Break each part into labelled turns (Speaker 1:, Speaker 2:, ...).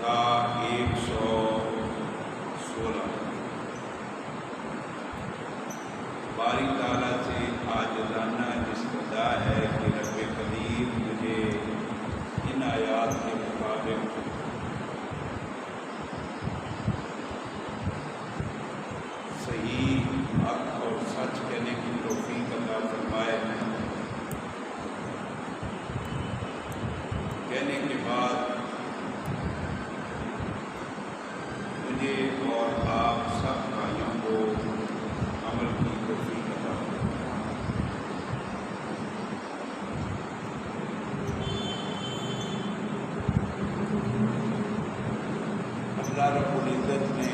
Speaker 1: کا 116۔ باری تعالیٰ سے عاجزانہ استدعا ہے کہ رب کریم مجھے ان آیات کے مطابق صحیح حق اور سچ کہنے کی توفیق عطا فرمائے۔ کہنے کے بعد مجھے اور آپ سب بھائیوں کو عمل کی توفیق عطا فرمائے۔ اللہ رب العزت نے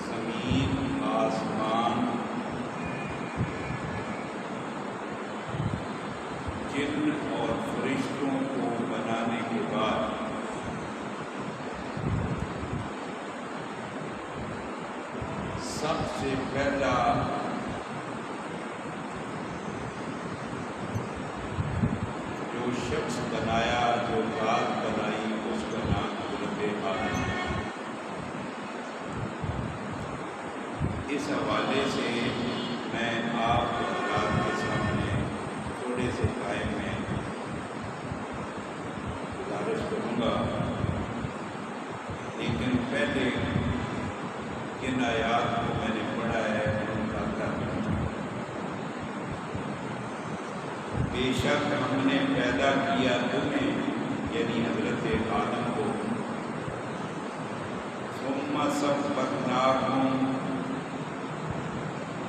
Speaker 1: زمین، آسمان، جن اور فرشتوں کو بنانے کے بعد سب سے پہلا جو شخص بنایا، جو ذات بنائی، اس کا نام حضرت آدم ہے۔ اس حوالے سے میں آپ حضرات کے سامنے تھوڑے سے ٹائم میں گزارش کروں گا، لیکن پہلے کن آیات کو میں نے پڑھا ہے ان کا ترجمہ۔ بے شک ہم نے پیدا کیا تمہیں، یعنی حضرت آدم کو، ثم صورناکم،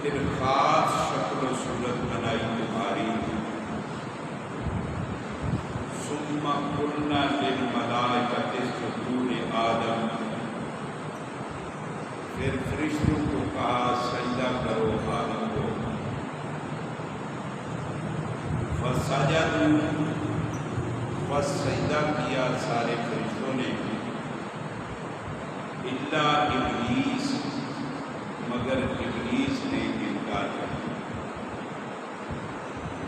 Speaker 1: پھر خاص شکل و صورت بنائی تمہاری، ثم قلنا للملائکۃ اسجدوا لآدم، پھر فرشتوں کو کہا سجدہ کرو آدم کو، فسجدوا، بس سجدہ کیا سارے فرشتوں نے، الا ابلیس، مگر ابلیس نے انکار کیا،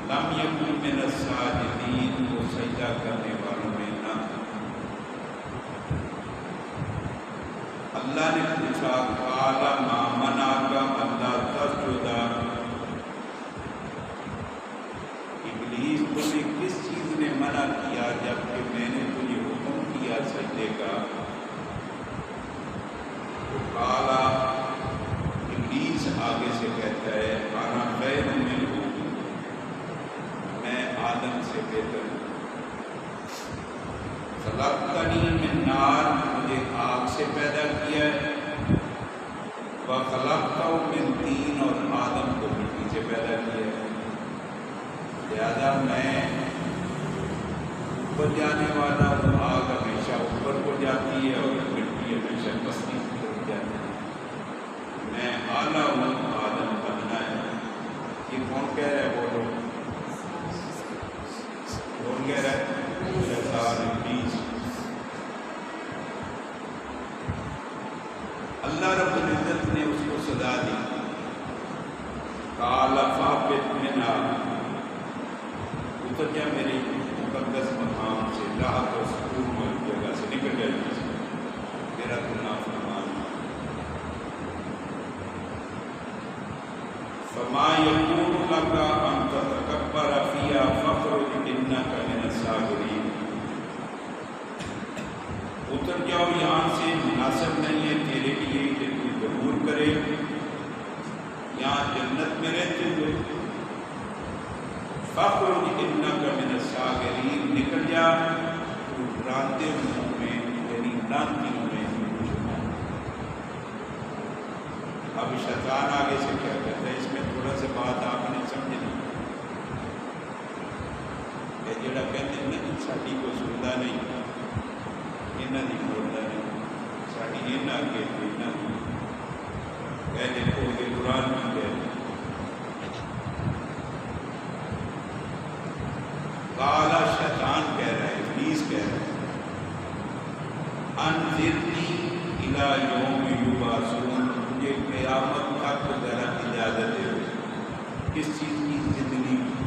Speaker 1: لم یکن من الساجدین، وہ سجدہ کرنے والوں میں نہ تھا۔ اللہ نے پوچھا قال ما منعک الا تسجد، ابلیس تمہیں کس چیز نے منع کیا جبکہ میں نے تجھے حکم کیا سجدے کا؟ تو قال، ابلیس آگے سے کہتا ہے انا خیر منہ، میں آدم سے بہتر ہوں، خلقتنی من نار، مجھے آگ سے پیدا کیا ہے، وخلقتہ من طین، اور آدم کو مٹی سے پیدا کیا ہے، لہذا میں اوپر جانے والا ہوں، آگ ہمیشہ اوپر کو جاتی ہے اور مٹی ہمیشہ پستی کی طرف جاتی ہے، میں اعلیٰ ہوں، آدم بننا ہے۔ یہ کون کہہ رہا ہے؟ بولو، کون کہہ رہا ہے؟ شیطان ابلیس۔ اللہ رب العزت نے اس کو سزا دی، قال فاہبط منہا، اتر جا میرے مقدس مقام سے، راحت اور سکون والی جگہ سے نکل جائے، میرا تو نافرمان۔ فما یکون لک ان تتکبر فیہا فاخرج انک من الصاغرین، اتر جاؤ یہاں سے، مناسب نہیں ہے تیرے لیے کہ تو غرور کرے یہاں جنت میں رہتے ہوئے، فاخرج انک من الصاغرین، نکل جا تو رانتے ہوں میں، یعنی لانتیوں میں۔ اب شیطان آگے سے کیا کہتا ہے، اس میں تھوڑا سا بات آپ نے سمجھنی کہ جڑا کہتے ہیں نا ساڈی کو سنتا نہیں، انہاں دی بولتا نہیں، ساڈی انہاں اگے انہاں کہہ دیکھو کہ قرآن میں کہہ کالا، شیطان کہہ رہا ہے، ابلیس کہہ رہا ہے، انذرنی الی یوم یبعثون، مجھے قیامت تک ذرا اجازت دے، اس چیز کی زندگی میں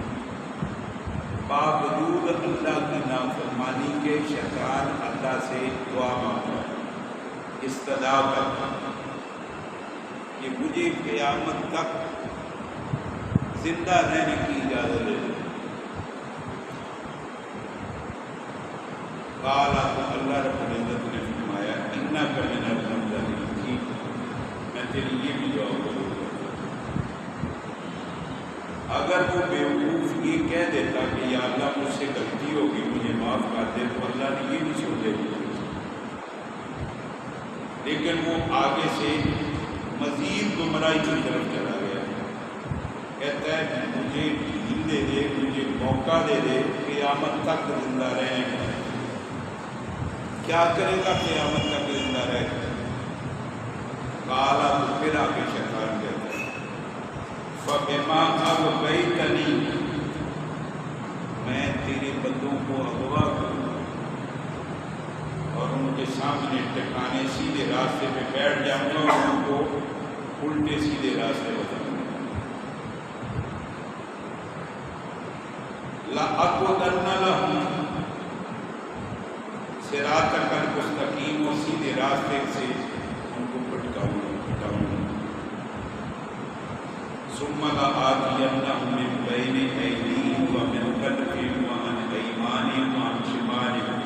Speaker 1: باوجود اللہ کی نافرمانی کے شیطان اللہ سے دعا مانگتا ہے، استدعا کرتا کہ مجھے قیامت تک زندہ رہنے کی اجازت دے دو۔ قالا تو اللہ رب العزت نے فرمایا انک من المنظرین، ٹھیک میں تیری یہ بھی جواب دوں گا۔ اگر وہ بیوقوف یہ کہہ دیتا کہ یا اللہ مجھ سے غلطی ہوگی مجھے معاف کر دے، تو اللہ نے یہ نہیں چھوڑ دیا، لیکن وہ آگے سے مزید گمراہی کی طرف چلا گیا، کہتا ہے کہ مجھے ڈھیل دے دے، مجھے موقع دے دے، قیامت تک زندہ رہنے کا۔ کیا کرے گا قیامت تک زندہ رہ کر؟ کالا تو پھر آگے شیطان کہتا ہے فَبِمَا أَغْوَيْتَنِي، میں تیرے بندوں کو اغوا کروں اور ان کے سامنے ٹکانے سیدھے راستے پہ بیٹھ جاؤں گا اور ان کو الٹے سیدھے راستے بتاؤں گا۔ لَأَقْعُدَنَّ لَهُمْ صِرَاطَكَ الْمُسْتَقِيمَ، اور سیدھے راستے سے ان کو پٹکاؤں گا۔ ثُمَّ لَآتِيَنَّهُم مِّن بَيْنِ أَيْدِيهِمْ وَمِنْ خَلْفِهِمْ وَعَنْ أَيْمَانِهِمْ وَعَنْ شِمَالِهِمْ،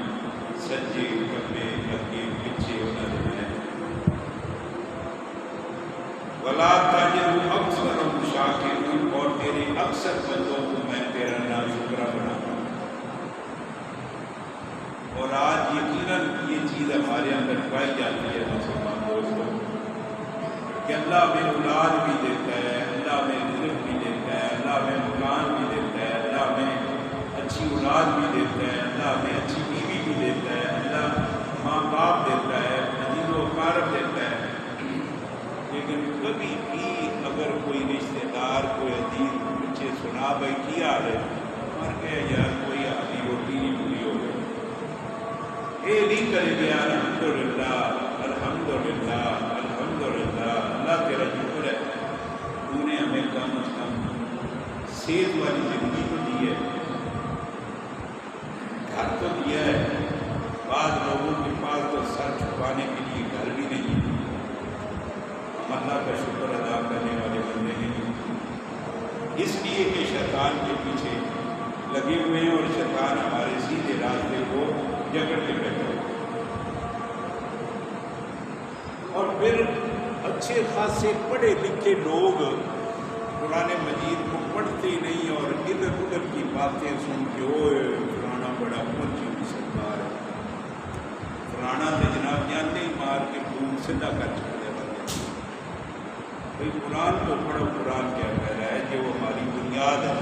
Speaker 1: سجے کھبے اگے پیچھے انہوں نے۔ وَلَا تَجِدُ أَكْثَرَهُمْ شَاكِرِينَ، اور تیرے اکثر بندوں کو میں تیرا ناشکرا بناؤں گا۔ اور آج یقیناً یہ چیز ہمارے اندر پائی جاتی ہے مسلمان دوستوں کہ اللہ ہمیں اولاد بھی دیتا ہے، اللہ ہمیں رزق بھی دیتا ہے، اللہ ہمیں مکان بھی دیتا ہے، اللہ ہمیں اچھی اولاد بھی دیتا ہے، اللہ ہمیں اچھی بیوی بھی دیتا ہے، اللہ ماں باپ دیتا ہے، عزیز و اقارب دیتا ہے، لیکن کبھی بھی اگر کوئی رشتہ دار کوئی عزیز پیچھے سنا بھائی کی حال ہے، مر گئے یار کوئی آدھی روٹی نہیں پوری ہو گئی، یہ نہیں کرے گیا الحمدللہ الحمدللہ الحمدللہ، اللہ تیرا شکر ہے تو نے ہمیں کم از کم صحت والی زندگی تو دی ہے، گھر تو دیا ہے، بعض لوگوں کے پاس تو سر چھپانے کے لیے گھر بھی نہیں، ہم اللہ کا شکر ادا کرنے والے بندے نہیں، اس لیے کہ شیطان کے پیچھے لگے ہوئے ہیں اور شیطان ہمارے سیدھے راستے کو جکڑ کے بیٹھا ہوا۔ اور پھر اچھے خاصے پڑھے لکھے لوگ قرآن مجید کو پڑھتے نہیں اور ادھر ادھر کی باتیں سن کے اوئے فلانا بڑا پہنچی ہوئی سرکار ہے، فلانا تو جناب جانتے ہی مار کے خون سدھا کر چھوڑے والے۔ بھائی قرآن کو پڑھو، قرآن کیا کہہ رہا ہے کہ وہ ہماری بنیاد ہے،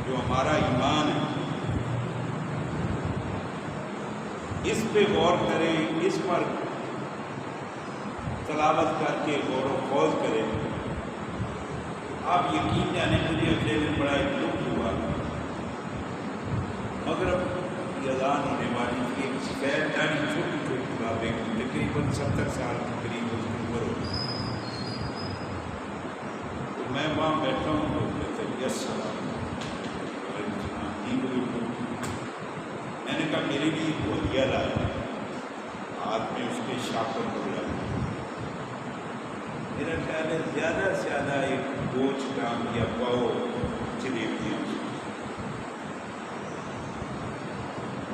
Speaker 1: جو ہمارا ایمان ہے، اس پہ غور کریں، اس پر تلاوت کر کے غور و خوض کریں۔ آپ یقین جانے مجھے اگلے دن بڑا ایک دکھ ہوا، مغرب کی اذان ہونے والی تھی، ایک سفید داڑھی چھوٹی چھوٹی بابے کی تقریباً 70 سال کے قریب اس کی عمر ہوگی، تو میں وہاں بیٹھا ہوں تو کہتے ہیں یس سلام میں نے کہا میرے لیے بہت یاد آیا، ہاتھ میں اس کے شاپر کو لگا، میرا خیال ہے زیادہ سے زیادہ ایک گوچھ کام یا پاؤ جلیبیاں،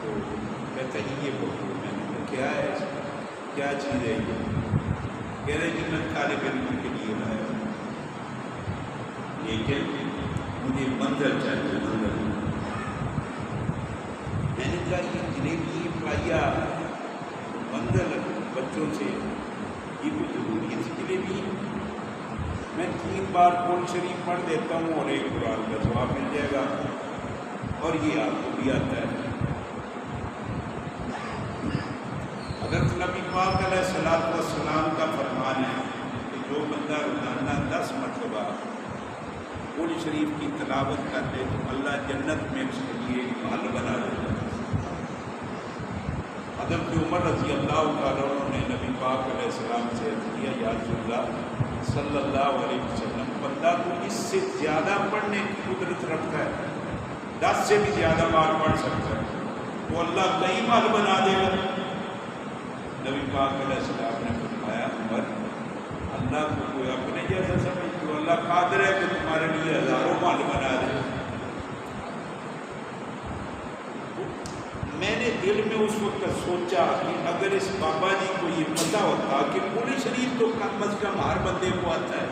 Speaker 1: تو کہتا ہے یہ بہت، میں نے کہا کیا ہے کیا چیز ہے یہ؟ کہہ رہے کہ میں طالب علم کے لیے لایا ہوں، لیکن مجھے منظر چاہیے، منظر۔ میں نے کہا یہ جلیبی پایا منظر بچوں سے یہ کوئی ضروری ہے جلیبی؟ میں 3 بار قرآن شریف پڑھ دیتا ہوں اور 1 قرآن کا ثواب مل جائے گا، اور یہ آپ کو بھی آتا ہے۔ حضرت نبی پاک علیہ الصلوۃ والسلام کا فرمان ہے کہ جو بندہ روزانہ 10 مرتبہ قرآن شریف کی تلاوت کر دے تو اللہ جنت میں اس کے لیے ایک محل بنا دیتا ہے۔ حضرت عمر رضی اللہ تعالیٰ عنہ نے نبی پاک علیہ السلام سے عرض کیا یا رسول اللہ صلی اللہ علیہ وسلم بندہ تو اس سے زیادہ پڑھنے کی قدرت رکھتا ہے، 10 سے بھی زیادہ بار پڑھ سکتا ہے، تو اللہ کئی مال بنا دے گا۔ نبی پاک علیہ السلام نے فرمایا عمر اللہ کو کوئی اپنے جیسا سمجھ، تو اللہ قادر ہے کہ تمہارے لیے ہزاروں مال بنا دے۔ میں نے دل میں اس وقت سوچا کہ اگر اس بابا جی کو یہ پتہ ہوتا کہ قرآن شریف تو کم از کم ہر بندے کو آتا ہے،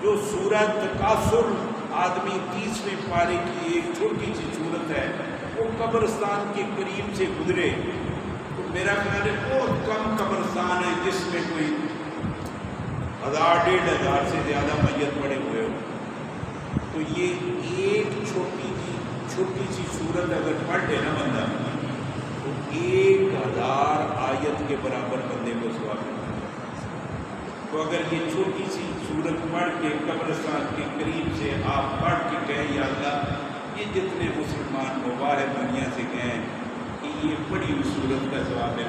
Speaker 1: جو سورہ تکاثر آدمی 30ویں پارے کی ایک چھوٹی سی صورت ہے، وہ قبرستان کے قریب سے گزرے تو میرا خیال ہے بہت کم قبرستان ہے جس میں کوئی 1000 1500 سے زیادہ میت پڑے ہوئے ہو، تو یہ ایک چھوٹی سی صورت اگر پڑھ لے نا بندہ تو 1000 آیت کے برابر بندے کو ثواب ملتا ہے۔ تو اگر یہ چھوٹی سی صورت پڑھ کے قبرستان کے قریب سے آپ پڑھ کے کہیں یا اللہ یہ جتنے مسلمان باہر دنیا سے گئے کہ یہ پڑھی ہوئی صورت کا ثواب ہے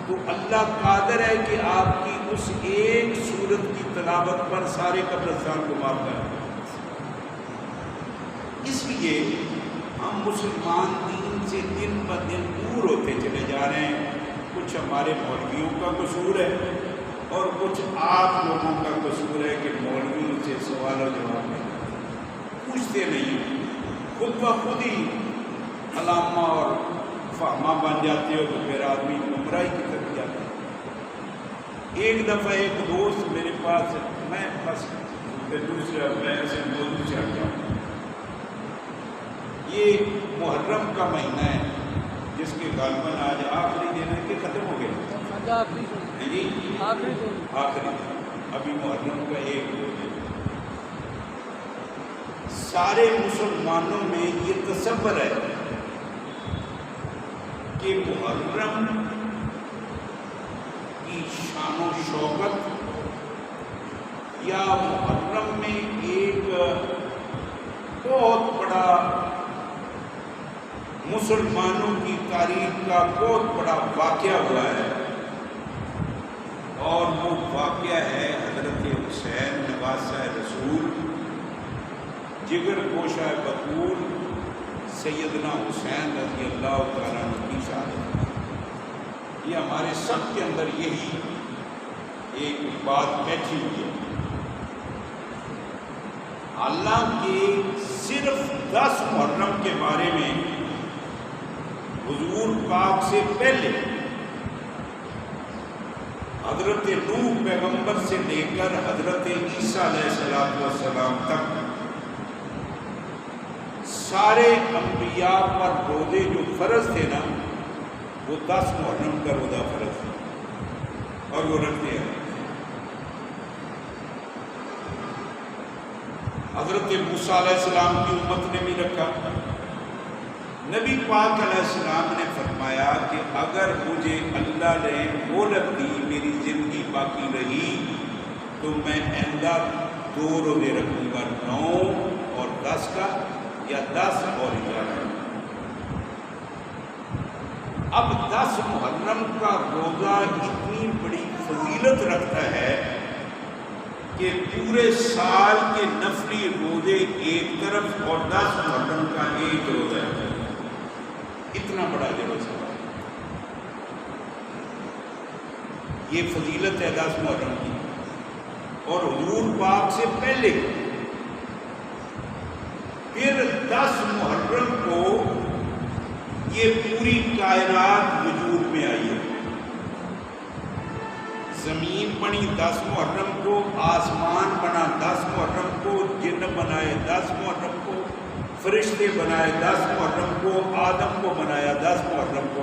Speaker 1: تو اللہ قادر ہے کہ آپ کی اس ایک صورت کی تلاوت پر سارے قبرستان کو معاف کر دیں۔ اس لیے ہم مسلمان دین سے دن بہ دن دور ہوتے چلے جا رہے ہیں۔ کچھ ہمارے مولویوں کا قصور ہے اور کچھ آپ لوگوں کا قصور ہے کہ مولویوں سے سوال و جواب پوچھتے نہیں، خود بخود ہی علامہ اور فہمہ بن جاتے ہو تو پھر آدمی گمراہی کی طرف جاتا ہے۔ ایک دفعہ ایک دوست میرے پاس، میں بس دوسرا میں ایسے موضوع سے ہٹ جاؤں، یہ محرم کا مہینہ ہے جس کے غالباً آج آخری دن ہے کہ ختم ہو گیا جی آخری ابھی محرم کا ایک روز ہے۔ سارے مسلمانوں میں یہ تصور ہے کہ محرم کی شان و شوکت یا محرم میں ایک بہت بڑا مسلمانوں کی تاریخ کا بہت بڑا واقعہ ہوا ہے، اور وہ واقعہ ہے حضرت حسین نواسہ رسول جگر گوشہ بطول سیدنا حسین رضی اللہ تعالیٰ عنہ کی شہادت۔ یہ ہمارے سب کے اندر یہی ایک بات بیٹھی ہوئی ہے۔ حالانکہ صرف 10 محرم کے بارے میں حضور پاک سے پہلے حضرت نوح پیغمبر سے لے کر حضرت عیسیٰ علیہ السلام تک سارے انبیاء پر روزے جو فرض تھے نا وہ 10 محرم کا روزہ فرض تھا اور وہ رکھتے ہیں۔ حضرت موسیٰ علیہ السلام کی امت نے بھی رکھا۔ نبی پاک علیہ السلام نے فرمایا کہ اگر مجھے اللہ نے مہلت دی، میری زندگی باقی رہی تو میں آئندہ 2 روزے رکھوں گا، 9 اور 10 کا، یا 10 اور 11۔ اب 10 محرم کا روزہ اتنی بڑی فضیلت رکھتا ہے کہ پورے سال کے نفلی روزے ایک طرف اور 10 محرم کا ایک روزہ ہے، اتنا بڑا جلسہ ہے۔ یہ فضیلت ہے 10 محرم کی، اور حضور پاک سے پہلے پھر 10 محرم کو یہ پوری کائنات وجود میں آئی ہے۔ زمین بنی 10 محرم کو، آسمان بنا 10 محرم کو، جن بنائے 10 محرم کو، فرشتے بنائے 10 محرم کو، آدم کو بنایا 10 محرم کو۔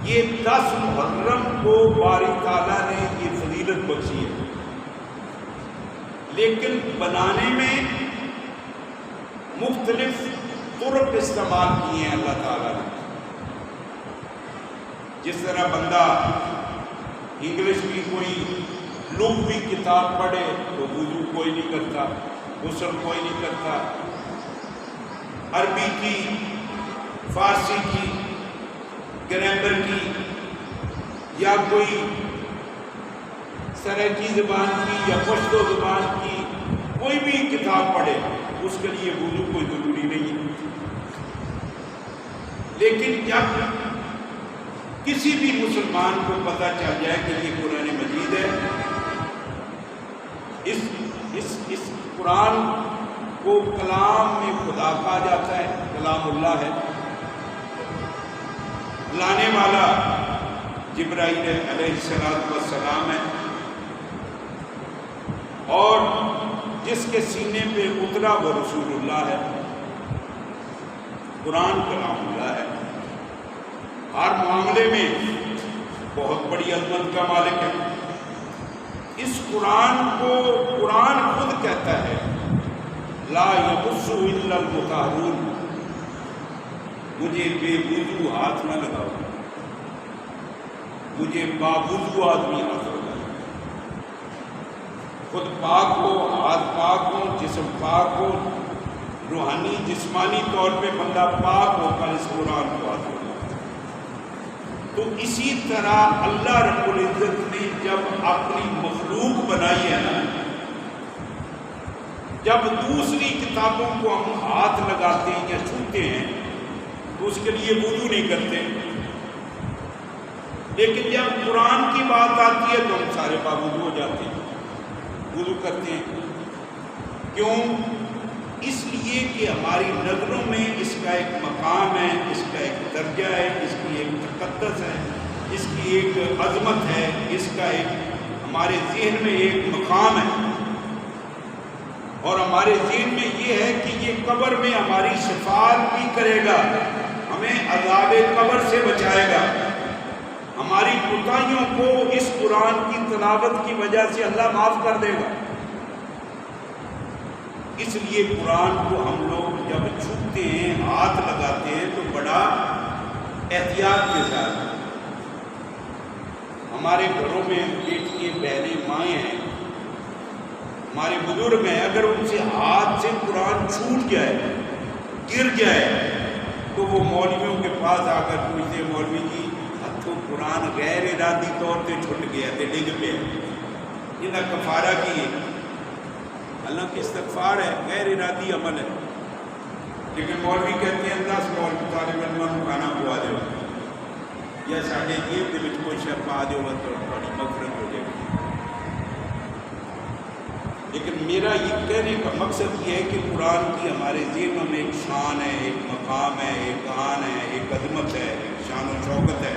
Speaker 1: یہ 10 محرم کو باری تعالیٰ نے یہ فضیلت بخشی ہے، لیکن بنانے میں مختلف طرق استعمال کیے ہیں اللہ تعالیٰ نے۔ جس طرح بندہ انگلش کی کوئی لغوی کتاب پڑھے تو وضو کوئی نہیں کرتا، غسل کوئی نہیں کرتا، عربی کی، فارسی کی، گرامر کی، یا کوئی سرائکی زبان کی یا پشتو زبان کی کوئی بھی کتاب پڑھے اس کے لیے وضو کوئی ضروری نہیں ہے، لیکن جب کسی بھی مسلمان کو پتہ چل جائے کہ یہ قرآن مجید ہے، اس قرآن کو کلام میں خدا کہا جاتا ہے، کلام اللہ ہے، لانے والا جبرائیل علیہ السلام ہے، اور جس کے سینے پہ اترا وہ رسول اللہ ہے، قرآن کلام اللہ ہے، ہر معاملے میں بہت بڑی عظمت کا مالک ہے۔ اس قرآن کو قرآن خود کہتا ہے لا یمسہ الا المطہرون، مجھے بے وضو ہاتھ نہ لگاؤ، مجھے باوضو آدمی ہاتھ لگاؤ، خود پاک ہو، ہاتھ پاک ہو، جسم پاک ہو، روحانی جسمانی طور پہ بندہ پاک ہو کر اس قرآن کو ہاتھ لگاؤ۔ تو اسی طرح اللہ رب العزت نے جب اپنی مخلوق بنائی ہے نا، جب دوسری کتابوں کو ہم ہاتھ لگاتے ہیں یا چھوتے ہیں تو اس کے لیے وضو نہیں کرتے، لیکن جب قرآن کی بات آتی ہے تو ہم سارے باوضو ہو جاتے ہیں، وضو کرتے ہیں۔ کیوں؟ اس لیے کہ ہماری نظروں میں اس کا ایک مقام ہے، اس کا ایک درجہ ہے، اس کی ایک تقدس ہے، اس کی ایک عظمت ہے، اس کا ایک ہمارے ذہن میں ایک مقام ہے، اور ہمارے ذہن میں یہ ہے کہ یہ قبر میں ہماری شفاعت بھی کرے گا، ہمیں عذاب قبر سے بچائے گا، ہماری کوتاہیوں کو اس قرآن کی تلاوت کی وجہ سے اللہ معاف کر دے گا۔ اس لیے قرآن کو ہم لوگ جب چھوتے ہیں، ہاتھ لگاتے ہیں تو بڑا احتیاط کے ساتھ۔ ہمارے گھروں میں بیٹیاں بہنیں مائیں ہیں، ہمارے بزرگ ہیں، اگر ان سے ہاتھ سے قرآن چھوٹ جائے، گر جائے، تو وہ مولویوں کے پاس آ کر پوچھتے ہیں مولوی جی ہاتھوں قرآن غیر ارادی طور پہ چھٹ گیا تھے، ڈگ پہ یہ کفارہ کی ہے، حالانکہ استغفار ہے، غیر ارادی عمل ہے، لیکن مولوی کہتے ہیں 10 مولوی طالب علم کھانا پوا دے یا ساڑھے جیب دے وچ کوئی شر پا دے تو بڑی مغفرت ہو جائے گی۔ لیکن میرا یہ کہنے کا مقصد یہ ہے کہ قرآن کی ہمارے ذہنوں میں ایک شان ہے، ایک مقام ہے، ایک آن ہے، ایک عظمت ہے، ایک شان و شوکت ہے۔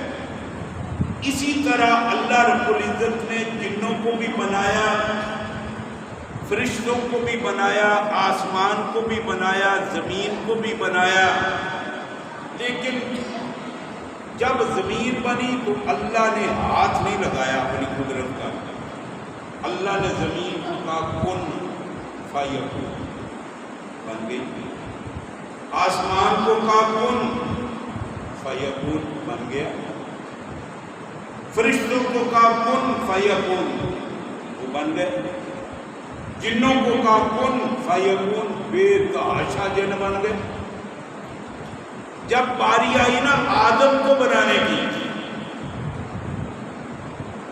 Speaker 1: اسی طرح اللہ رب العزت نے جنوں کو بھی بنایا، فرشتوں کو بھی بنایا، آسمان کو بھی بنایا، زمین کو بھی بنایا، لیکن جب زمین بنی تو اللہ نے ہاتھ نہیں لگایا اپنی قدرت کا، اللہ نے زمین کو کہا کن فیکون، بن گئی، آسمان کو کہا کن فیکون، بن گیا، فرشتوں کو کہا کن فیکون، وہ بن گئے، جنوں کو کہا کن فیکون، بے تحاشا جن بن گئے۔ جب باری آئی نا آدم کو بنانے کی،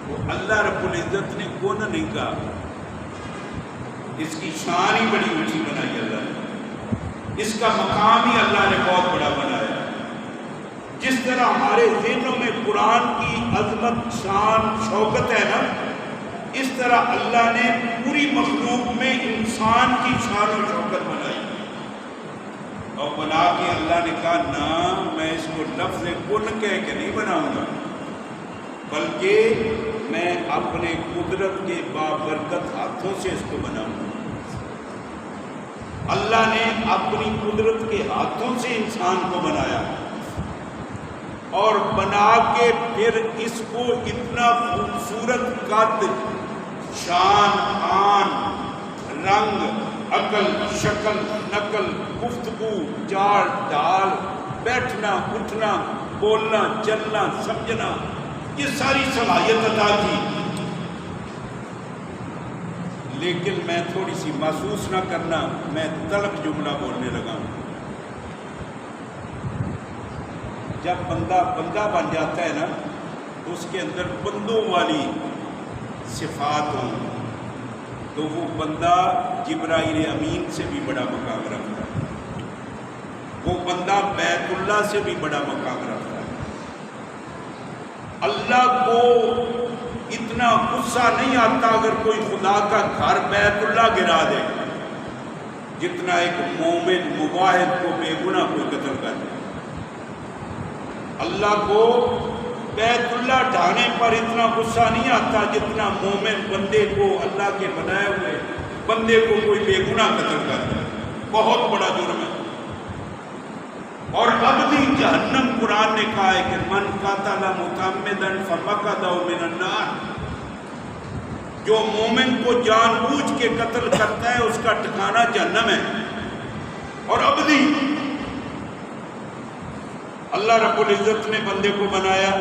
Speaker 1: تو اللہ رب العزت نے کن نہیں کہا، اس کی شان ہی بڑی اونچی بنائی اللہ نے، اس کا مقام ہی اللہ نے بہت بڑا بنایا۔ جس طرح ہمارے ذہنوں میں قرآن کی عظمت، شان، شوکت ہے نا، اس طرح اللہ نے پوری مخلوق میں انسان کی شان و شوکت بنائی، اور بنا کے اللہ نے کہا نہ میں اس کو لفظ کن کہہ کے نہیں بناؤں گا، بلکہ میں اپنے قدرت کے بابرکت ہاتھوں سے اس کو بناؤں گا۔ اللہ نے اپنی قدرت کے ہاتھوں سے انسان کو بنایا، اور بنا کے پھر اس کو اتنا خوبصورت قد، شان، آن، رنگ، عقل، شکل، نقل، گفتگو، چال ڈال، بیٹھنا، اٹھنا، بولنا، چلنا، سمجھنا، یہ ساری صلاحیت عطا کی۔ لیکن میں تھوڑی سی محسوس نہ کرنا، میں تلخ جملہ بولنے لگا ہوں۔ جب بندہ بن جاتا ہے نا تو اس کے اندر بندوں والی صفات ہوں تو وہ بندہ جبرائیل امین سے بھی بڑا مقام رکھتا ہے، وہ بندہ بیت اللہ سے بھی بڑا مقام رکھتا ہے۔ اللہ کو اتنا غصہ نہیں آتا اگر کوئی خدا کا گھر بیت اللہ گرا دے جتنا ایک مومن مواحد کو بے گناہ کوئی قتل کر دے۔ اللہ کو بیت اللہ ڈھانے پر اتنا غصہ نہیں آتا جتنا مومن بندے کو، اللہ کے بنائے ہوئے بندے کو کوئی بے گناہ قتل کر دے۔ بہت بڑا جرم ہے، اور ابدی جہنم قرآن نے کہا ہے کہ من قتل متعمدا فمقتہ من النار، جو مومن کو جان بوجھ کے قتل کرتا ہے اس کا ٹھکانہ جہنم ہے اور ابدی۔ اللہ رب العزت نے بندے کو بنایا،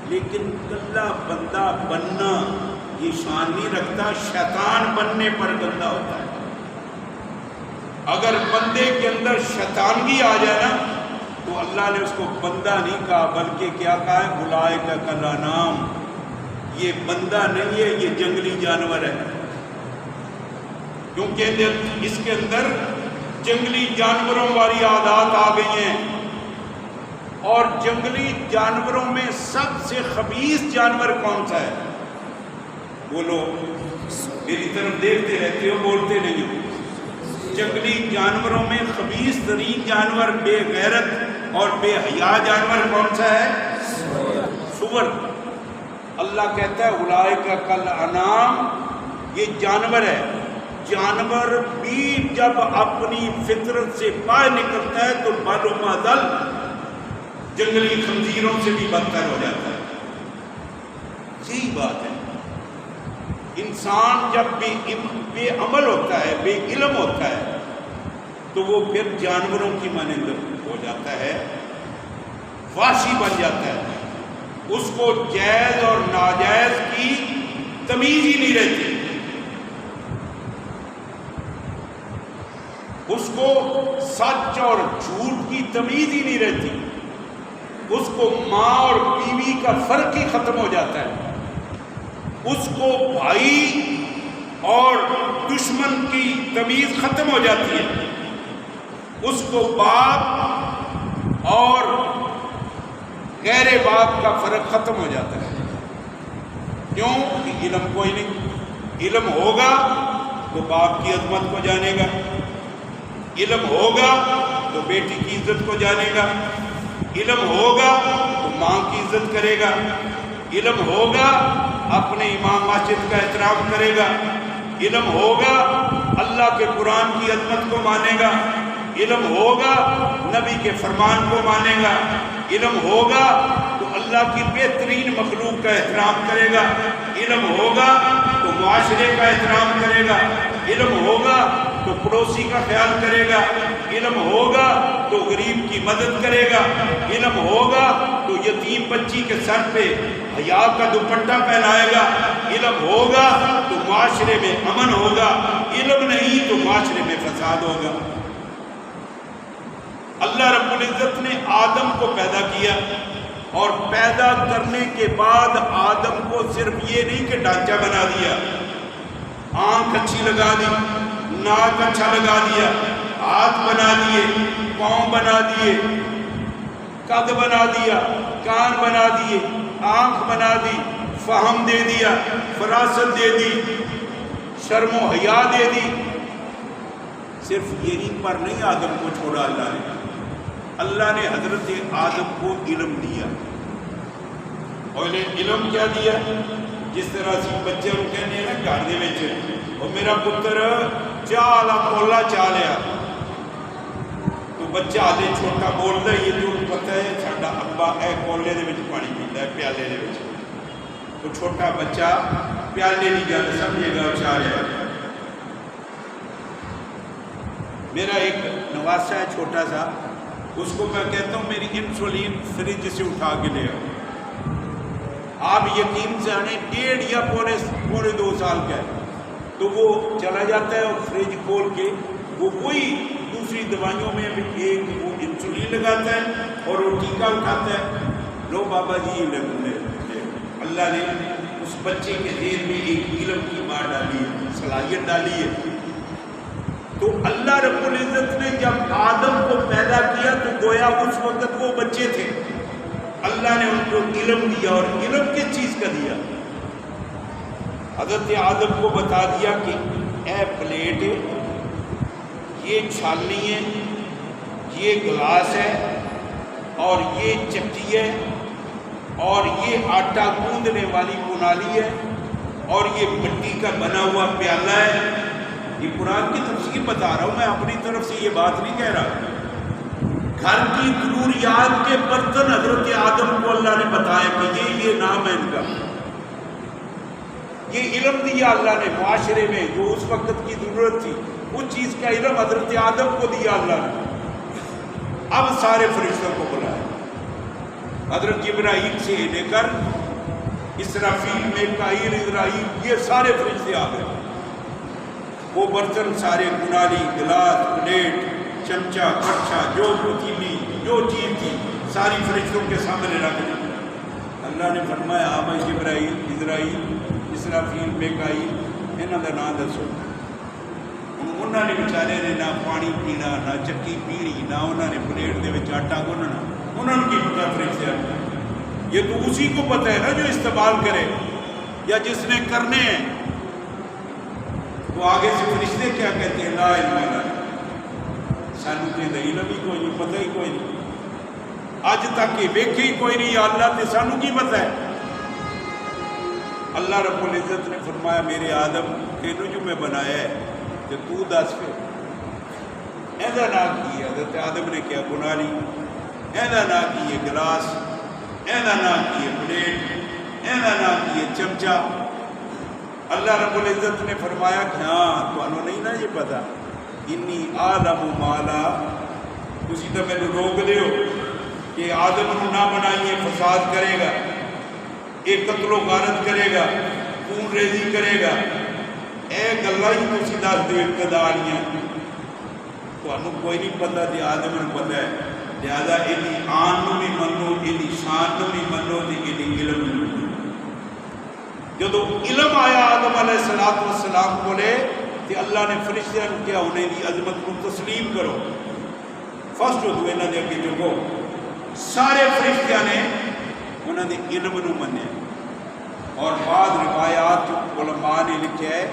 Speaker 1: لیکن گندا بندہ بننا یہ شان نہیں رکھتا، شیطان بننے پر گندا ہوتا ہے۔ اگر بندے کے اندر شیطانگی آ جائے نا تو اللہ نے اس کو بندہ نہیں کہا بلکہ کیا کہا ہے، اولئک کالانعام، یہ بندہ نہیں ہے، یہ جنگلی جانور ہے، کیونکہ اس کے اندر جنگلی جانوروں والی عادات آ گئی ہیں، اور جنگلی جانوروں میں سب سے خبیث جانور کون سا ہے؟ بولو، میری طرف دیکھتے رہتے ہو، بولتے نہیں ہو۔ جنگلی جانوروں میں خبیث ترین جانور، بے غیرت اور بے حیا جانور کون سا ہے؟ سور۔ اللہ کہتا ہے اولئک کالانعام، یہ جانور ہے۔ جانور بھی جب اپنی فطرت سے باہر نکلتا ہے تو بل و معدل جنگلی خنزیروں سے بھی بدتر ہو جاتا ہے۔ یہی بات ہے، انسان جب بے عمل ہوتا ہے، بے علم ہوتا ہے تو وہ پھر جانوروں کی مانند ہو جاتا ہے، وحشی بن جاتا ہے، اس کو جائز اور ناجائز کی تمیز ہی نہیں رہتی، اس کو سچ اور جھوٹ کی تمیز ہی نہیں رہتی، اس کو ماں اور بیوی کا فرق ہی ختم ہو جاتا ہے، اس کو بھائی اور دشمن کی تمیز ختم ہو جاتی ہے، اس کو باپ اور غیر باپ کا فرق ختم ہو جاتا ہے۔ کیوں؟ کہ علم کوئی نہیں۔ علم ہوگا تو باپ کی عظمت کو جانے گا، علم ہوگا تو بیٹی کی عزت کو جانے گا، علم ہوگا تو ماں کی عزت کرے گا، علم ہوگا اپنے امام مسجد کا احترام کرے گا، علم ہوگا اللہ کے قرآن کی عظمت کو مانے گا، علم ہوگا نبی کے فرمان کو مانے گا، علم ہوگا تو اللہ کی بہترین مخلوق کا احترام کرے گا، علم ہوگا تو معاشرے کا احترام کرے گا، علم ہوگا تو پڑوسی کا خیال کرے گا، علم ہوگا تو غریب کی مدد کرے گا، علم ہوگا تو یتیم بچی کے سر پہ حیا کا دوپٹہ پہنائے گا، علم ہوگا تو معاشرے میں امن ہوگا، علم نہیں تو معاشرے میں فساد ہوگا۔ اللہ رب العزت نے آدم کو پیدا کیا، اور پیدا کرنے کے بعد آدم کو صرف یہ نہیں کہ ڈھانچہ بنا دیا، آنکھ اچھی لگا دی، ناک اچھا لگا دیا، ہاتھ بنا دیے، پاؤں بنا دیے، قد بنا دیا، کان بنا دیے، آنکھ بنا دی، فہم دے دیا، فراست دے دی، شرم و حیا دے دی۔ صرف یہی پر نہیں آدم کو چھوڑا اللہ نے، اللہ نے حضرت آدم کو علم دیا، اور علم کیا دیا؟ جس طرح سے بچے کو کہنے ہیں نا گھر دے وچ، اور میرا پتر چاہ والا کولا چاہ لیا، تو بچہ آدھے چھوٹا بولتا ہے، یہ تو پتہ ہے ساڈا ابا اے کولے دے وچ پانی پیندا ہے، پیالے دے وچ، تو چھوٹا بچہ پیالے کی گل سمجھے گا، چاہ لیا۔ میرا ایک نواسا ہے چھوٹا سا، اس کو میں کہتا ہوں میری انسولین فریج سے اٹھا کے لے آؤ، آپ یقین سے آنے 1.5 یا پونے 2 سال کا ہے، تو وہ چلا جاتا ہے اور فریج کھول کے وہ کوئی دوسری دوائیوں میں ایک وہ انسولین لگاتا ہے اور وہ ٹیکا اٹھاتا ہے، لو بابا جی اللہ نے اس بچے کے ذہن میں ایک علم کی ماں ڈالی ہے، صلاحیت ڈالی ہے. تو اللہ رب العزت نے جب آدم کو پیدا کیا تو گویا اس وقت وہ بچے تھے. اللہ نے ان کو علم دیا، اور علم کس چیز کا دیا؟ حضرت آدم کو بتا دیا کہ اے پلیٹ ہے، یہ چھالنی ہے، یہ گلاس ہے، اور یہ چکی ہے، اور یہ آٹا گوندنے والی کنالی ہے، اور یہ مٹی کا بنا ہوا پیالہ ہے. یہ قرآن کی تفسیر بتا رہا ہوں، میں اپنی طرف سے یہ بات نہیں کہہ رہا. گھر کی ضروریات کے برتن حضرت آدم کو اللہ نے بتایا کہ یہ نام ہے ان کا. یہ علم دیا اللہ نے معاشرے میں جو اس وقت کی ضرورت تھی، اس چیز کا علم حضرت آدم کو دیا اللہ نے. اب سارے فرشتوں کو بلایا، حضرت جبرائیل سے لے کر اسرافیل، میکائیل، اسرائیل، یہ سارے فرشتے آ گئے. وہ برتن سارے، کنالی، گلاس، پلیٹ، چمچہ، کڑچھا، جو پتیلی، جو چیز تھی ساری فرشتوں کے سامنے رکھ دی. اللہ نے فرمایا ہاں بھائی جبرائیل، اسرائیل، اسرافیل، میکائیل، انہوں کا نام دسو. انہوں نے بیچارے نے نہ پانی پینا، نہ چکی پیڑی، نہ انہوں نے پلیٹ دے وچ آٹا گننا. انہوں نے کی پتا فرشتے؟ یہ تو اسی کو پتہ ہے نا جو استعمال کرے یا جس نے کرنے ہیں. وہ آگے سے فرشتے کیا کہتے ہیں؟ لا علم لنا، سانو تے علم ہی کوئی نہیں، پتہ ہی کوئی نہیں، اج تک یہ ویکھے ہی کوئی نہیں. یا اللہ تے سانو کی پتہ ہے؟ اللہ رب العزت نے فرمایا میرے آدم تینوں جو میں بنایا ہے کہ تو دس پہ ایسا نہ کی. حضرت آدم نے کیا کنالی، ایسا نہ کیے گلاس، ایسا نہ کیے پلیٹ، ایسا نہ کیے چمچہ. اللہ رب العزت نے فرمایا کہ ہاں تو انہوں نہیں نا یہ پتا، انی عالم مالا، اسی تو میں نے روک دے ہو کہ آدم کو نہ بنائیے، فساد کرے گا، ایک قتل و غارت کرے گا، خون ریزی کرے گا. اے گلا ہی تو سیدھا دے ابتداریاں تو انہوں کوئی نہیں پتا دی آدم نے پتا ہے. لہذا ایدی آن نو بھی منو، ایدی شان نو بھی منو، ایدی علم بھی منو. جدو علم آیا آدم علیہ السلام کو لے تو اللہ نے فرشتہ نے کیا انہیں دی عظمت کو تسلیم کرو. فرسٹ ہوئے نہ دے کے جو کو سارے فرشتہ نے انہوں نے علم نو منے. اور بعد روایات علماء نے لکھا ہے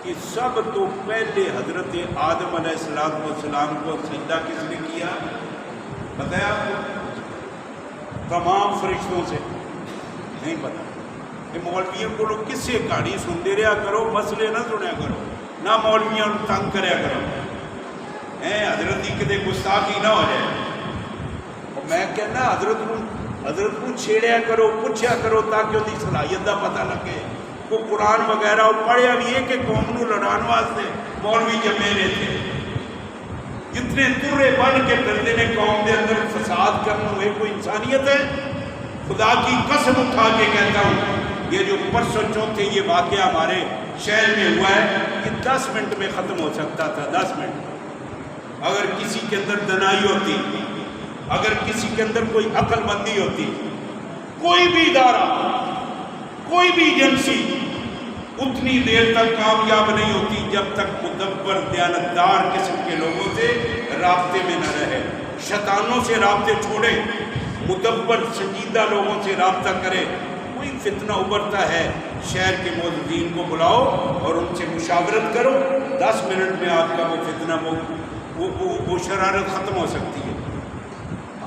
Speaker 1: کہ سب تو پہلے حضرت آدم علیہ السلام کو سجدہ کس نے کیا بتایا آپ کو؟ تمام فرشتوں سے نہیں پتا. کہ مولویوں کو لوگ کس سے کہانی سنتے رہا کرو، مسئلے نہ سنیا کرو، نہ مولویوں تنگ کریا کرو، حضرت کی کدے گستاخی نہ ہو جائے. اور میں کہنا حضرت کو چھیڑیا کرو، پوچھیا کرو تاکہ ان کی صلاحیت کا پتہ لگے. وہ قرآن وغیرہ پڑھیا بھی ہے کہ قوم کو لڑان واسطے مولوی جمے رہے تھے. جتنے ترے بن کے پھرتے نے قوم کے اندر فساد کرنا ہوئے کوئی انسانیت ہے؟ خدا کی قسم اٹھا کے کہتا ہوں یہ جو پرسوں چوتھے یہ واقعہ ہمارے شہر میں ہوا ہے یہ 10 منٹ میں ختم ہو سکتا تھا. 10 منٹ اگر کسی کے اندر دنائی ہوتی، اگر کسی کے اندر کوئی عقل مندی ہوتی. کوئی بھی ادارہ، کوئی بھی ایجنسی اتنی دیر تک کامیاب نہیں ہوتی جب تک مدبر دیانتدار قسم کے لوگوں سے رابطے میں نہ رہے. شیطانوں سے رابطے چھوڑے، مدبر سنجیدہ لوگوں سے رابطہ کرے. کوئی فتنہ ابھرتا ہے شہر کے موجودین کو بلاؤ اور ان سے مشاورت کرو، 10 منٹ میں آپ کا وہ فتنہ وہ شرارت ختم ہو سکتی ہے.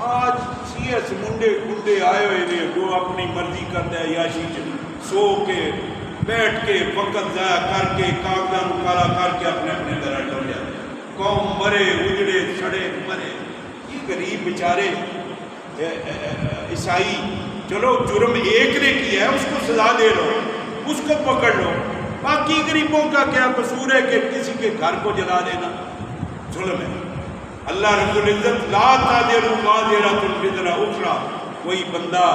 Speaker 1: آج سی ایس منڈے آئے ہوئے نے جو اپنی مرضی کرتا ہے، یاشی سو کے بیٹھ کے وقت ضائع کر کے کاغذاں کالا کر کے اپنے گھر ڈر جاتے. قوم مرے اجڑے سڑے مرے. یہ غریب بیچارے عیسائی، چلو جرم ایک نے کیا ہے اس کو سزا دے لو، اس کو پکڑ لو. باقی غریبوں کا کیا قصور ہے کہ کسی کے گھر کو جلا دینا؟ ظلم ہے. اللہ رب العزت لا تادروا وازرۃ وزر اخری، کوئی بندہ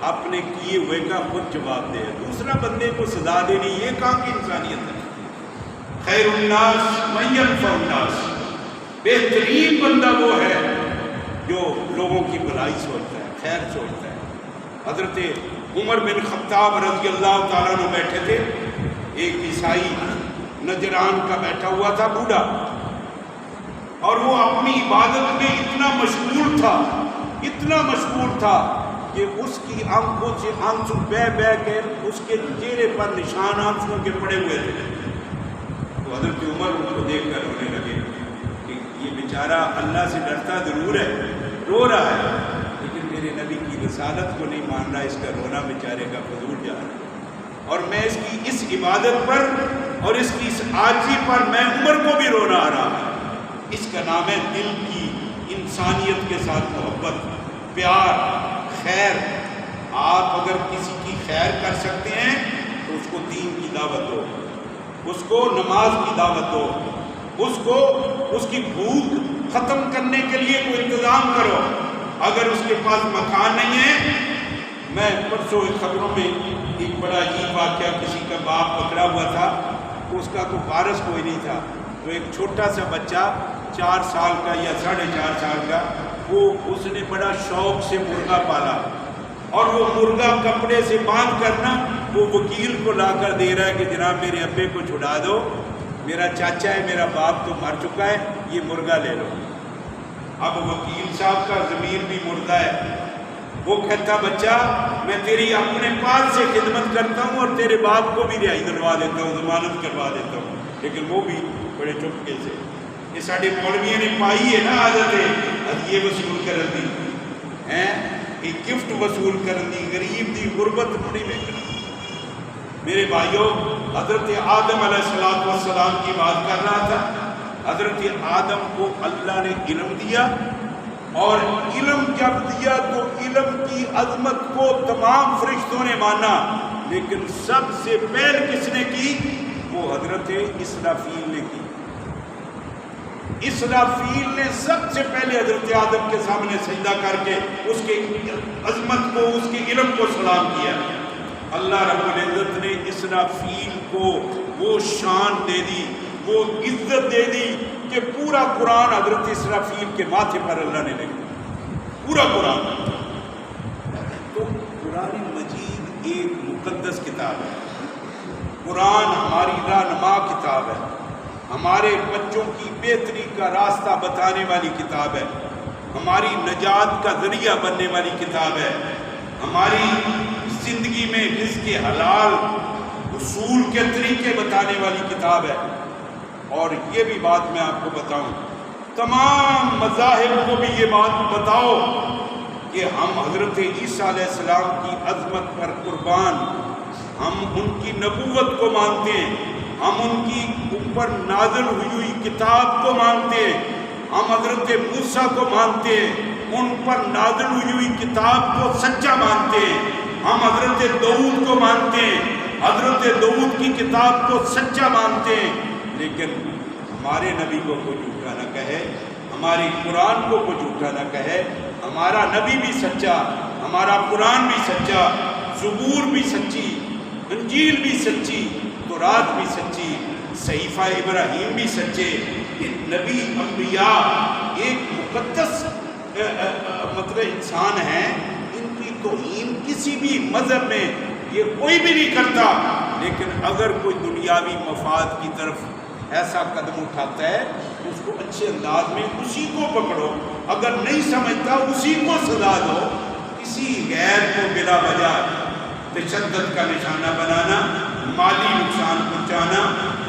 Speaker 1: اپنے کیے ہوئے کا خود جواب دے، دوسرا بندے کو سزا دینی یہ کہاں کی انسانیت ہے؟ خیر الناس من ينفع الناس، بہترین بندہ وہ ہے جو لوگوں کی بھلائی سوچتا ہے، خیر سوچتا ہے. حضرت عمر بن خطاب رضی اللہ تعالیٰ عنہ بیٹھے تھے، ایک عیسائی نجران کا بیٹھا ہوا تھا بوڑھا، اور وہ اپنی عبادت میں اتنا مشغول تھا کہ اس کی آنکھوں سے آنسو بہ بہ کے اس کے چہرے پر نشان آنسوؤں کے پڑے ہوئے تھے۔ تو حضرت عمر ان کو دیکھ کر رونے لگے کہ یہ بیچارہ اللہ سے ڈرتا ضرور ہے، رو رہا ہے، لیکن میرے نبی کی رسالت کو نہیں مان رہا، اس کا رونا بیچارے کا فضول جا رہا ہے، اور میں اس کی اس عبادت پر اور اس کی اس عاجزی پر میں عمر کو بھی رونا آ رہا ہے۔ اس کا نام ہے دل کی انسانیت کے ساتھ محبت، پیار، خیر۔ آپ اگر کسی کی خیر کر سکتے ہیں تو اس کو دین کی دعوت دو، اس کو نماز کی دعوت دو، اس کو اس کی بھوک ختم کرنے کے لیے کوئی انتظام کرو۔ اگر اس کے پاس مکان نہیں ہے، میں پرسوں خبروں میں ایک بڑا عجیب واقعہ، کسی کا باپ پکڑا ہوا تھا، تو اس کا کوئی وارث کوئی نہیں تھا، تو ایک چھوٹا سا بچہ 4 سال کا یا 4.5 سال کا، اس نے بڑا شوق سے مرغا پالا، اور وہ مرغا کپڑے سے باندھ کر نا وہ وکیل کو لا کر دے رہا ہے کہ جناب میرے ابے کو چھڑا دو، میرا چاچا ہے، میرا باپ تو مر چکا ہے، یہ مرغا لے لو۔ اب وکیل صاحب کا ضمیر بھی مردہ ہے، وہ کہتا بچہ میں تیری اپنے پاس سے خدمت کرتا ہوں اور تیرے باپ کو بھی رہائی دلوا دیتا ہوں، ضمانت کروا دیتا ہوں، لیکن وہ بھی بڑے چپکے سے۔ یہ ساڑھے مولویوں نے پائی ہے نا عادت ہے یہ وصول کر دی ہیں، یہ گفٹ وصول کر دی، غریب دی غربت نہیں میں کرا۔ میرے بھائیوں، حضرت آدم علیہ السلام کی بات کر رہا تھا۔ حضرت آدم کو اللہ نے علم دیا، اور علم جب دیا تو علم کی عظمت کو تمام فرشتوں نے مانا، لیکن سب سے پہل کس نے کی؟ وہ حضرت اسرافیل نے کی۔ اسرافیل نے سب سے پہلے حضرت آدم کے سامنے سجدہ کر کے اس کی عظمت کو، اس کے علم کو سلام کیا۔ اللہ رب العزت نے اسرافیل کو وہ شان دے دی، وہ عزت دے دی کہ پورا قرآن حضرت اسرافیل کے ماتھے پر اللہ نے لکھا، پورا قرآن۔ تو قرآن مجید ایک مقدس کتاب ہے، قرآن ہماری رہنما کتاب ہے، ہمارے بچوں کی بہتری کا راستہ بتانے والی کتاب ہے، ہماری نجات کا ذریعہ بننے والی کتاب ہے، ہماری زندگی میں رزق حلال اصول کے طریقے بتانے والی کتاب ہے۔ اور یہ بھی بات میں آپ کو بتاؤں، تمام مذاہب کو بھی یہ بات بتاؤ کہ ہم حضرت عیسیٰ علیہ السلام کی عظمت پر قربان، ہم ان کی نبوت کو مانتے ہیں، ہم ان کی اوپر نازل ہوئی کتاب کو مانتے ہیں، ہم حضرت موسیٰ کو مانتے ہیں، ان پر نازل ہوئی کتاب کو سچا مانتے ہیں، ہم حضرت داؤد کو مانتے ہیں، حضرت داؤد کی کتاب کو سچا مانتے ہیں، لیکن ہمارے نبی کو کوئی جھوٹا نہ کہے، ہماری قرآن کو کوئی جھوٹا نہ کہے۔ ہمارا نبی بھی سچا، ہمارا قرآن بھی سچا، زبور بھی سچی، انجیل بھی سچی، تورات بھی سچی، صحیفہ ابراہیم بھی سچے۔ یہ نبی انبیاء ایک مقدس مطلب انسان ہیں، ان کی توہین کسی بھی مذہب میں یہ کوئی بھی نہیں کرتا، لیکن اگر کوئی دنیاوی مفاد کی طرف ایسا قدم اٹھاتا ہے تو اس کو اچھے انداز میں اسی کو پکڑو، اگر نہیں سمجھتا اسی کو سزا دو۔ کسی غیر کو بلا وجہ تشدد کا نشانہ بنانا، مالی نقصان پہنچانا،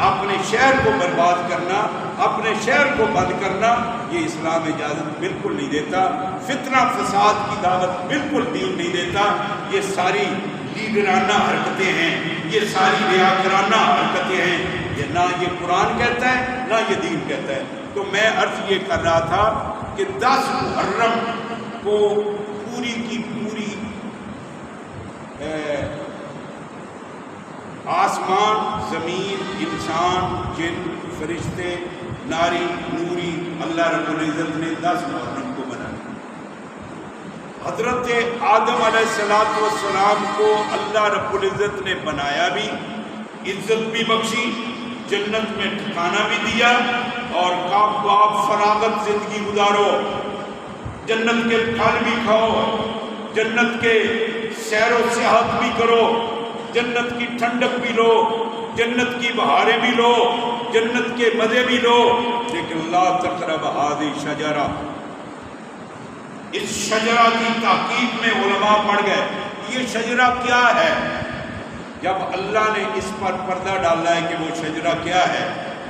Speaker 1: اپنے شہر کو برباد کرنا، اپنے شہر کو بند کرنا، یہ اسلام اجازت بالکل نہیں دیتا۔ فتنہ فساد کی دعوت بالکل دین نہیں دیتا۔ یہ ساری لیڈرانہ حرکتیں ہیں، یہ ساری ریاکارانہ حرکتیں ہیں، یہ نہ یہ قرآن کہتا ہے نہ یہ دین کہتا ہے۔ تو میں عرض یہ کر رہا تھا کہ 10 محرم کو پوری کی پوری آسمان، زمین، انسان، جن، فرشتے، ناری، نوری، اللہ رب العزت نے 10 محرم کو بنایا۔ حضرت آدم علیہ السلام کو اللہ رب العزت نے بنایا بھی، عزت بھی بخشی، جنت میں ٹھکانہ بھی دیا، اور کعبہ فراغت زندگی گزارو، جنت کے پھل بھی کھاؤ، جنت کے سیر و سیاحت بھی کرو، جنت کی ٹھنڈک بھی لو، جنت کی بہاریں بھی لو، جنت کے مزے بھی لو، لیکن لا تقرب هذه الشجرہ، اس شجرہ کی تحقیق میں علماء پڑھ گئے یہ شجرہ کیا ہے۔ جب اللہ نے اس پر پردہ ڈالا ہے کہ وہ شجرہ کیا ہے،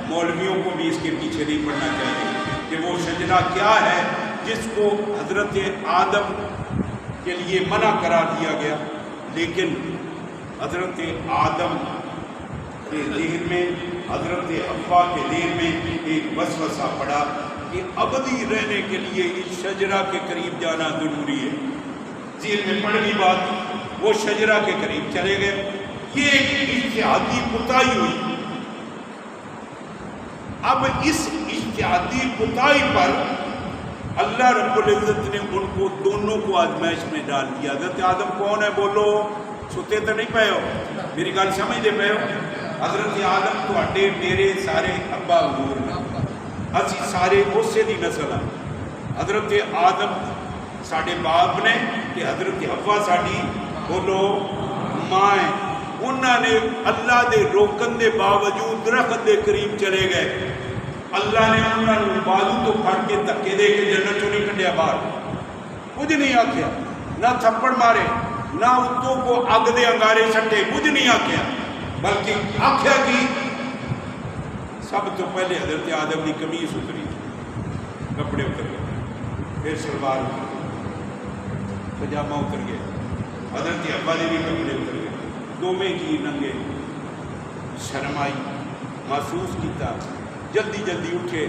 Speaker 1: مولویوں کو بھی اس کے پیچھے نہیں پڑنا چاہیے کہ وہ شجرہ کیا ہے جس کو حضرت آدم کے لیے منع قرار دیا گیا، لیکن حضرت آدم کے ذہن میں، حضرت حوا کے ذہن میں ایک وسوسہ پڑا کہ ابدی رہنے کے لیے اس شجرہ کے قریب جانا ضروری ہے۔ ذہن میں پڑ گئی بات، وہ شجرہ کے قریب چلے گئے، یہ ایک اجتہادی کوتاہی ہوئی۔ اب اس اجتہادی کوتاہی پر اللہ رب العزت نے ان کو دونوں کو آزمائش میں ڈال دیا۔ حضرت آدم کون ہے بولو، ستے تو نہیں پے ہو، میری گل سمجھتے پے ہو؟ حضرت آدم تواڈے میرے سارے ابا حضور نے، اسی سارے اسے دی نسل ہیں۔ حضرت آدم ساڈے باپ نے کہ حضرت حوا ساڈی بولو ماں ہے۔ انہوں نے اللہ دے روکن دے باوجود درخت دے قریب چلے گئے، اللہ نے انہوں نے بازو تو پھڑ کے دھکے دے کے جنت چوں نہیں کڈیا باہر، کچھ نہیں آکھیا، نہ تھپڑ مارے، نہ اتوں کو اگ دے انگارے چھٹے، کچھ نہیں آکھیا، بلکہ آکھیا کہ سب تو پہلے حضرت آدم کی قمیص اتری، کپڑے اتر گئے، پھر شلوار اتر گئے، پجامہ اتر گئے، حضرت حوا دے بھی کپڑے اتر گئے، دوویں جی ننگے، شرم آئی، محسوس کیتا، جلدی جلدی اٹھے،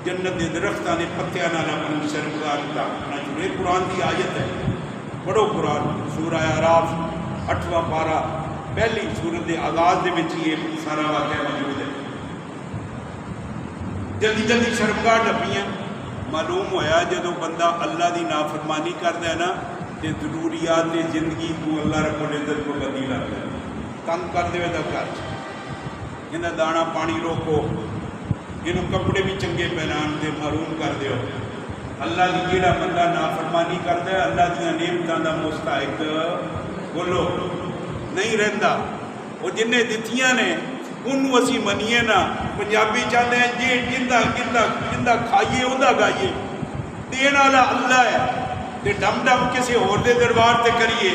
Speaker 1: جنت دے درختاں نے پتیاں نال اپنی شرمگاہ ڈھانپنا شروع۔ یہ قرآن کی آیت ہے، پڑھو قرآن، سورہ اعراف 8واں پارہ، پہلی سورت دے آغاز دے وچ یہ سارا واقعہ موجود ہے۔ جلدی جلدی شرمگاہ ڈھپیاں، معلوم ہویا جدو بندہ اللہ دی نافرمانی کردا ہے نا تے ضروریات زندگی کو اللہ رب العزت کو بدی لگتا ہے، تنگ کر دے دا گھر انہاں دانا پانی روکو، انہوں کپڑے بھی چنگے پہنان دے، محروم کر دیو۔ اللہ کی جڑا بندہ نافرمانی کرتا ہے اللہ دیا نعمتاں دا مستحق بولو نہیں رہندا، وہ جنہیں دتیاں نے انہوں اسی منیے نا، پنجابی چاہتے ہیں جی جندہ کھائیے اندہ گائیے، دین والا اللہ ہے تے ڈم ڈم کسی اور دے دربار تے کریے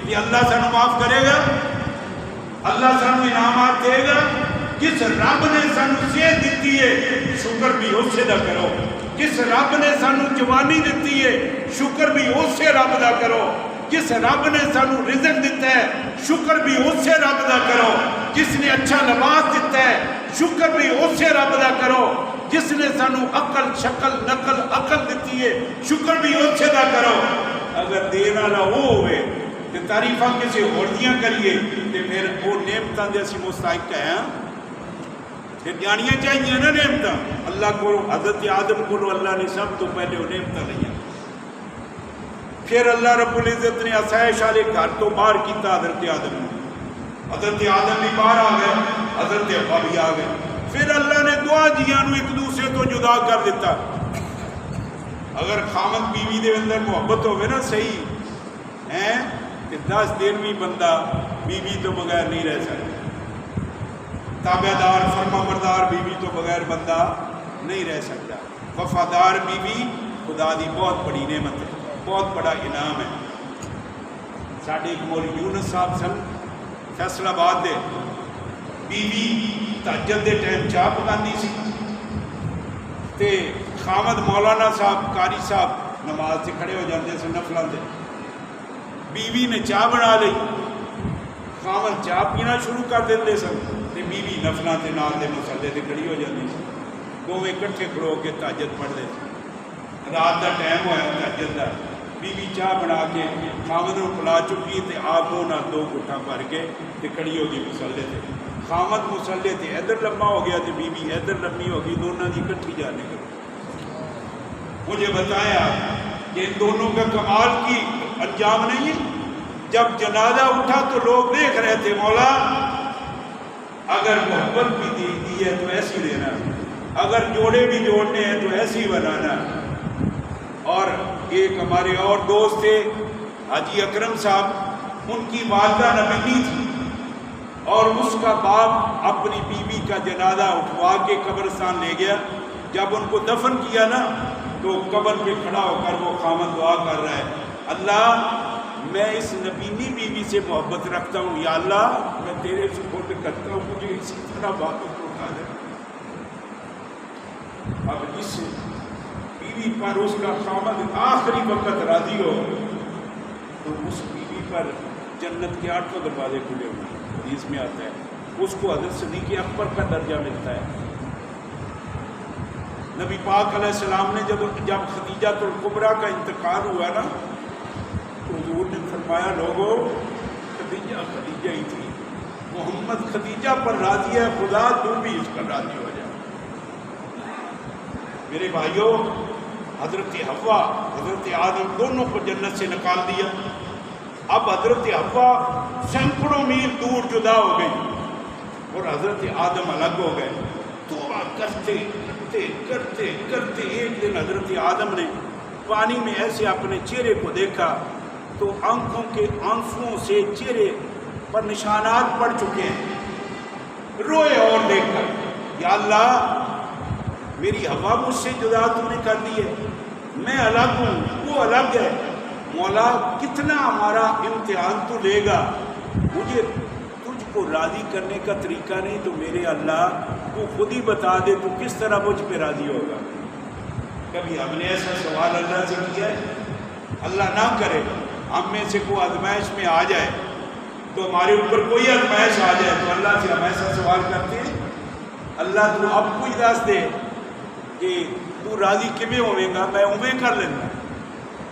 Speaker 1: کہ اللہ سانو معاف کرے گا، اللہ سانو انعامات دے گا۔ جس رب نے سانو صحت دیتی ہے شکر بھی اسے دا کرو، جس رب نے سانو جوانی دیتی ہے شکر بھی اسے رب دا کرو، جس رب نے سانو رزق دیتا ہے شکر بھی اسے رب دا کرو، جس نے اچھا لباس دیتا ہے شکر بھی اسے رب دا کرو، جس نے سانو عقل شکل نقل عقل دیتی ہے شکر بھی اسے دا کرو۔ اگر دین والا وہ ہوئے تو تعریفاں کسی اور دیاں کریے تو پھر وہ نعمتاں دے اسی مستحق ہیں، پھر جانیاں چاہیے نا نعمتاں اللہ کو۔ حضرت آدم کو اللہ نے سب تو پہلے وہ نعمتاں لیا، پھر اللہ رب العزت نے آسائش والے گھر تو باہر کیتا حضرت آدم نے، حضرت آدم بھی باہر آ گئے، حضرت حوا بھی آ گئے، پھر اللہ نے دعا جیاں نو ایک دوسرے تو جدا کر دیتا۔ اگر خامد بیوی دے اندر محبت ہوئے نا صحیح ہے کہ 10 دن بھی بندہ بیوی تو بغیر نہیں رہ سکتا، تابع دار فرما بردار بیوی تو بغیر بندہ نہیں رہ سکتا، وفادار بیوی خدا دی بہت بڑی نعمت ہے، بہت بڑا انعام ہے۔ ساڈے ایک مولوی یونس صاحب سن فیصل آباد دے، بیوی تہجد دے ٹائم چاہ پکاندی سی تے خامد مولانا صاحب قاری صاحب نماز سے کھڑے ہو جاتے سن نفلاں دے، بیوی نے چاہ بنا لی، خامد چاہ پینا شروع کر دیتے سن تے بیوی نفلاں دے نال دے مسلے تے کھڑی ہو جاتی سی، دونوں اکٹھے کھڑو کے تہجد پڑھتے تھے۔ رات دا ٹائم ہویا تہجد دا، بیوی چاہ بنا کے خامد نو پلا چکی تے آپ نہ 2 گھٹا بھر کے تے کھڑی ہو گئی مسلے تے، خامد مسلے تے ادھر لمبا ہو گیا تے بیوی ادھر لمبی ہو گئی، دونوں دی اکٹھی جانے گئی۔ مجھے بتایا کہ ان دونوں کا کمال کی انجام نہیں ہے، جب جنازہ اٹھا تو لوگ دیکھ رہے تھے مولا اگر محبت بھی دی ہے تو ایسی دینا، اگر جوڑے بھی جوڑنے ہیں تو ایسی بنانا۔ اور ایک ہمارے اور دوست تھے حاجی اکرم صاحب، ان کی والدہ نبینی تھی، اور اس کا باپ اپنی بیوی کا جنازہ اٹھوا کے قبرستان لے گیا۔ جب ان کو دفن کیا نا تو قبر پہ کھڑا ہو کر وہ خامد دعا کر رہا ہے، اللہ میں اس نبینی بیوی سے محبت رکھتا ہوں، یا اللہ میں تیرے سپرد کرتا ہوں، مجھے اسی طرح واپس اٹھا دے۔ اب اس بیوی پر اس کا خامد آخری وقت راضی ہو تو اس بیوی پر جنت کے 8 دروازے کھلے ہوئے، حدیث میں آتا ہے۔ اس کو حضرت صدیق اکبر کا درجہ ملتا ہے۔ نبی پاک علیہ السلام نے جب خدیجہ الکبریٰ کا انتقال ہوا نا تو حضور نے فرمایا، لوگوں خدیجہ ہی تھی، محمد خدیجہ پر راضی ہے، خدا تو بھی اس پر راضی ہو جائے۔ میرے بھائیوں، حضرت حوا حضرت آدم دونوں کو جنت سے نکال دیا۔ اب حضرت حوا سینکڑوں میل دور جدا ہو گئی اور حضرت آدم الگ ہو گئے۔ توبہ کرتے کرتے کرتے کرتے ایک دن حضرت آدم نے پانی میں ایسے اپنے چہرے کو دیکھا تو آنکھوں کے آنسوؤں سے چہرے پر نشانات پڑ چکے ہیں۔ روئے اور دیکھ کر، یا اللہ میری ہوا مجھ سے جدا تو نے کر دی ہے، میں الگ ہوں، وہ الگ ہے، مولا کتنا ہمارا امتحان تو لے گا، مجھے تجھ کو راضی کرنے کا طریقہ نہیں تو میرے اللہ تو خود ہی بتا دے تو کس طرح مجھ پہ راضی ہوگا۔ کبھی ہم نے ایسا سوال اللہ سے کیا ہے؟ اللہ نہ کرے ہم میں سے کوئی آزمائش میں آ جائے تو ہمارے اوپر کوئی آزمائش آ جائے تو اللہ سے ہم ایسا سوال کرتے ہیں، اللہ تو اب کوئی دس دے کہ تو راضی کیویں ہوئے گا، میں اویں کر لینا۔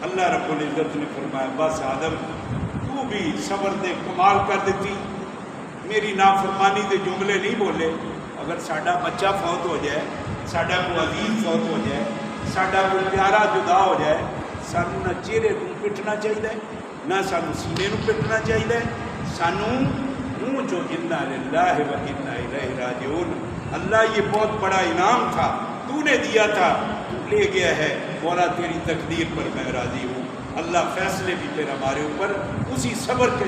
Speaker 1: اللہ رب العزت نے فرمایا، بس آدم تو بھی صبر دے کمال کر دیتی، میری نافرمانی دے جملے نہیں بولے۔ اگر ساڈا بچہ فوت ہو جائے، ساڈا کوئی عزیز فوت ہو جائے، ساڈا کوئی پیارا جدا ہو جائے، سانو نہ چہرے کو پٹنا چاہیے، نہ سانو سینے کو پٹنا چاہیے، سانو منہ جو انا للہ و انا الیہ راجعون، اللہ یہ بہت بڑا انعام تھا، تو نے دیا تھا، تو لے گیا ہے، مولا تیری تقدیر پر میں راضی ہوں۔ اللہ فیصلے بھی پھر ہمارے اوپر اسی صبر کے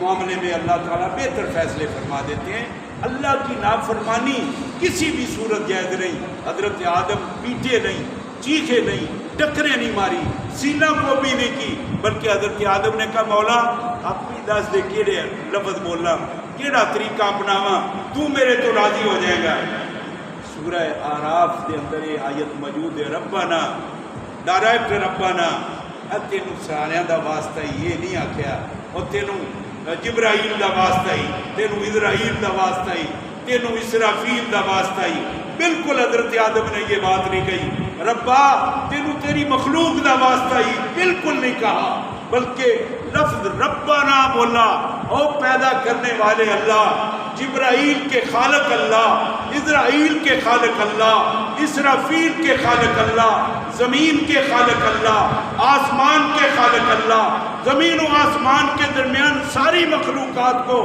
Speaker 1: معاملے میں اللہ تعالیٰ بہتر فیصلے فرما دیتے ہیں۔ اللہ کی نافرمانی کسی بھی صورت جائز نہیں۔ حضرت آدم پیٹے نہیں، چیخے نہیں، ٹکرے نہیں ماری، سینہ کو بھی نہیں کی، بلکہ حضرت آدم نے کہا، مولا آپ بھی دس دے کیڑے لفظ بولنا، کیڑا طریقہ اپناواں تو میرے تو راضی ہو جائے گا۔ سورہ آراف دے اندر یہ آیت موجود ہے، ربنا ڈائریکٹ ربنا، تینوں ساریاں دا واسطہ ہی، یہ نہیں آکھیا اور تینوں جبرائیل دا واسطہ ہی، تینوں اسرائیل دا واسطہ ہی، تینوں اسرافیل دا واسطہ ہی، بالکل حضرت آدم نے یہ بات نہیں کہی، ربا تینوں تیری مخلوق دا واسطہ ہی، بالکل نہیں کہا، بلکہ لفظ ربنا بولا۔ او پیدا کرنے والے اللہ، جبرائیل کے خالق اللہ، اسرائیل کے خالق اللہ، اسرافیل کے خالق اللہ، زمین کے خالق اللہ، آسمان کے خالق اللہ، زمین و آسمان کے درمیان ساری مخلوقات کو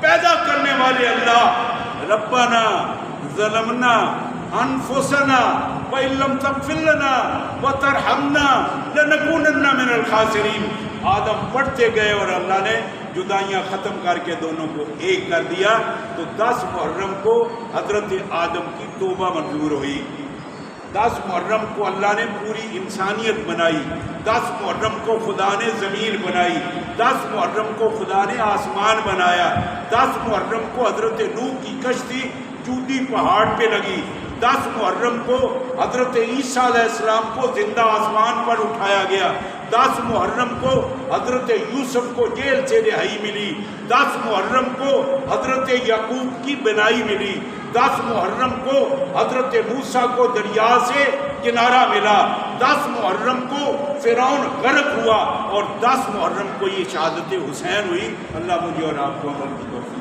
Speaker 1: پیدا کرنے والے اللہ، ربنا ظلمنا انفسنا وان لم تغفر لنا وترحمنا لنکونن من الخاسرین۔ آدم پڑھتے گئے اور اللہ نے جدائیاں ختم کر کے دونوں کو ایک کر دیا، تو 10 محرم کو حضرت آدم کی توبہ منظور ہوئی۔ 10 محرم کو اللہ نے پوری انسانیت بنائی، 10 محرم کو خدا نے زمین بنائی، 10 محرم کو خدا نے آسمان بنایا، 10 محرم کو حضرت نوح کی کشتی جودی پہاڑ پہ لگی، 10 محرم کو حضرت عیسیٰ علیہ السلام کو زندہ آسمان پر اٹھایا گیا، 10 محرم کو حضرت یوسف کو جیل سے رہائی ملی، 10 محرم کو حضرت یعقوب کی بنائی ملی، 10 محرم کو حضرت موسیٰ کو دریا سے کنارہ ملا، 10 محرم کو فرعون غرق ہوا، اور 10 محرم کو یہ شہادت حسین ہوئی۔ اللہ مجھے اور آپ کو عمل کی توفیق